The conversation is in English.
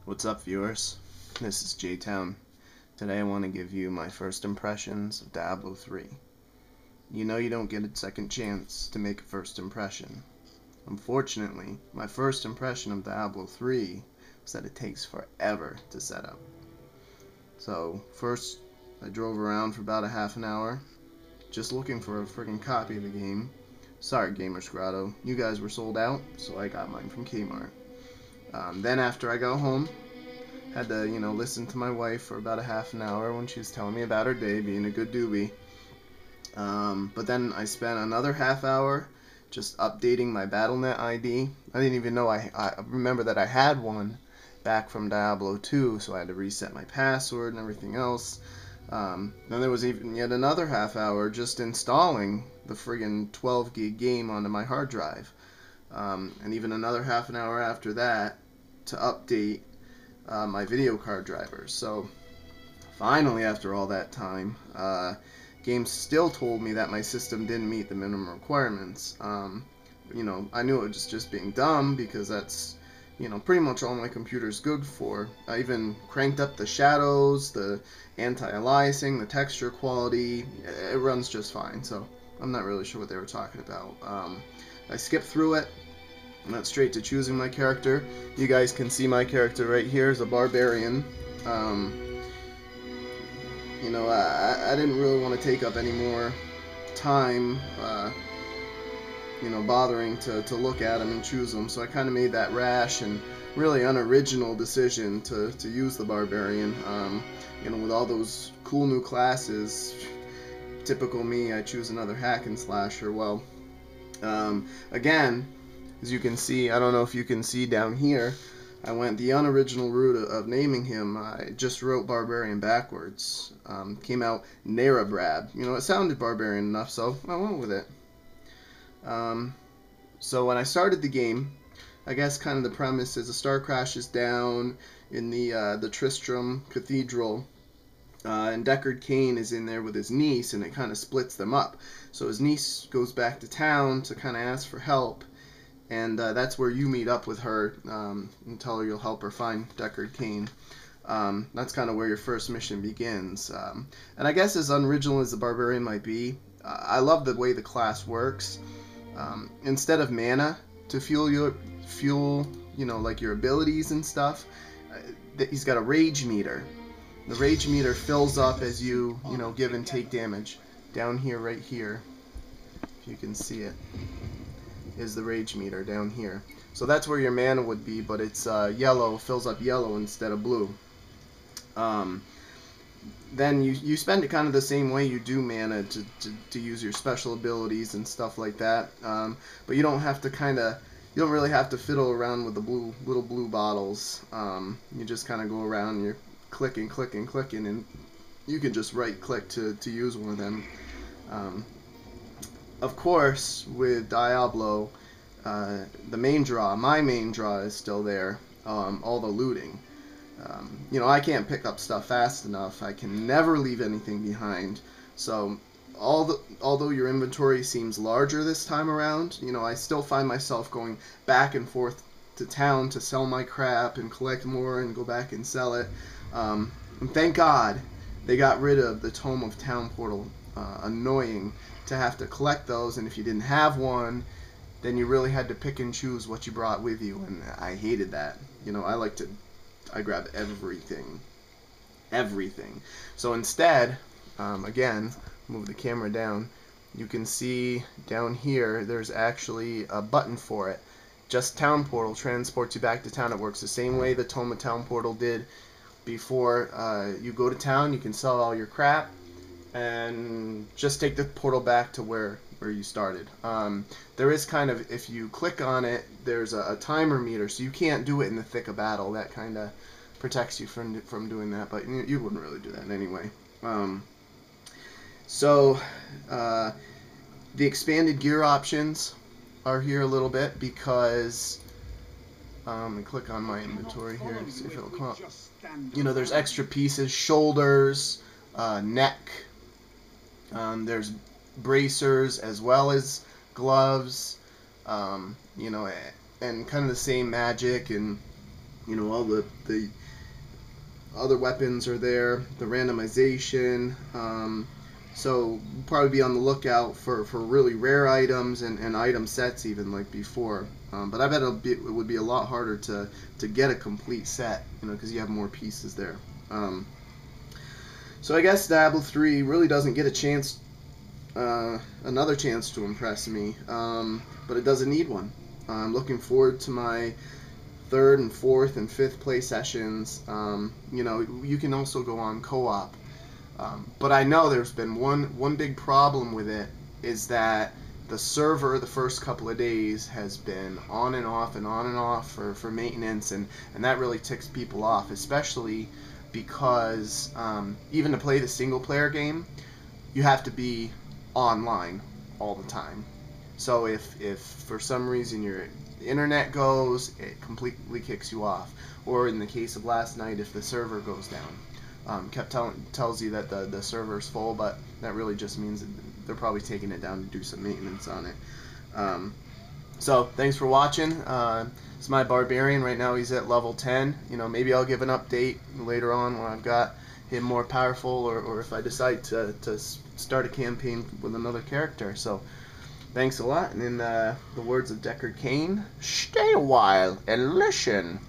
What's up, viewers? This is J-Town. Today I want to give you my first impressions of Diablo 3. You know you don't get a second chance to make a first impression. Unfortunately, my first impression of Diablo 3 was that it takes forever to set up. So, first I drove around for about a half an hour, just looking for a friggin' copy of the game. Sorry, Gamers Grotto, you guys were sold out, so I got mine from Kmart. Then after I got home, had to, listen to my wife for about a half an hour when she was telling me about her day, being a good doobie. But then I spent another half hour just updating my Battle.net ID. I didn't even know I remember that I had one back from Diablo 2, so I had to reset my password and everything else. Then there was even yet another half hour just installing the friggin' 12 gig game onto my hard drive. And even another half an hour after that to update my video card drivers. So finally, after all that time, games still told me that my system didn't meet the minimum requirements. I knew it was just being dumb because that's, pretty much all my computer's good for. I even cranked up the shadows, the anti-aliasing, the texture quality. It runs just fine, so I'm not really sure what they were talking about. I skipped through it. Went straight to choosing my character. You guys can see my character right here is a Barbarian. I didn't really want to take up any more time, bothering to look at him and choose him, so I kind of made that rash and really unoriginal decision to use the Barbarian. With all those cool new classes, typical me, I choose another hack and slasher. Well, again, as you can see, I don't know if you can see down here, I went the unoriginal route of naming him. I just wrote Barbarian backwards. Came out Narabrab. It sounded barbarian enough, so I went with it. So when I started the game, I guess kind of the premise is a star crashes down in the Tristram Cathedral, and Deckard Cain is in there with his niece, and it kind of splits them up. So his niece goes back to town to kind of ask for help. And that's where you meet up with her and tell her you'll help her find Deckard Cain. That's kind of where your first mission begins. And I guess as unoriginal as the Barbarian might be, I love the way the class works. Instead of mana to fuel like your abilities and stuff, he's got a rage meter. The rage meter fills up as you give and take damage. Down here, right here, if you can see it, is the rage meter down here. So that's where your mana would be, but it's yellow, fills up yellow instead of blue. Then you spend it kind of the same way you do mana to use your special abilities and stuff like that. But you don't have to you don't really have to fiddle around with the little blue bottles. You just kind of go around, you're clicking, and you can just right click to use one of them. Of course, with Diablo, my main draw is still there, all the looting. I can't pick up stuff fast enough. I can never leave anything behind. So, although your inventory seems larger this time around, I still find myself going back and forth to town to sell my crap and collect more and go back and sell it. And thank God they got rid of the Tome of Town Portal. Annoying to have to collect those, and if you didn't have one, then you really had to pick and choose what you brought with you, and I hated that. I grab everything. So instead, again, move the camera down, you can see down here there's actually a button for it. Just Town Portal transports you back to town. It works the same way the Tome of Town Portal did before. You go to town, you can sell all your crap, and just take the portal back to where you started. There is kind of, if you click on it, there's a timer meter, so you can't do it in the thick of battle. That kind of protects you from doing that, but you wouldn't really do that anyway. The expanded gear options are here a little bit because and click on my inventory here to see if it'll come up. There's extra pieces, shoulders, neck. There's bracers as well as gloves, and kind of the same magic and You know, all the other weapons are there, the randomization. So probably be on the lookout for really rare items and item sets even like before. But I bet it would be a lot harder to get a complete set, you know, because you have more pieces there. So I guess Diablo 3 really doesn't get a chance, another chance to impress me, but it doesn't need one. I'm looking forward to my third and fourth and fifth play sessions. You know, you can also go on co-op. But I know there's been one big problem with it, is that the server the first couple of days has been on and off and on and off for maintenance, and that really ticks people off, especially because even to play the single player game, you have to be online all the time. So if for some reason your internet goes, it completely kicks you off. Or in the case of last night, if the server goes down, tells you that the server's full, but that really just means that they're probably taking it down to do some maintenance on it. So thanks for watching. It's my Barbarian. Right now he's at level 10. You know, maybe I'll give an update later on when I've got him more powerful, or if I decide to start a campaign with another character. So thanks a lot, and in the words of Deckard Cain, stay a while and listen.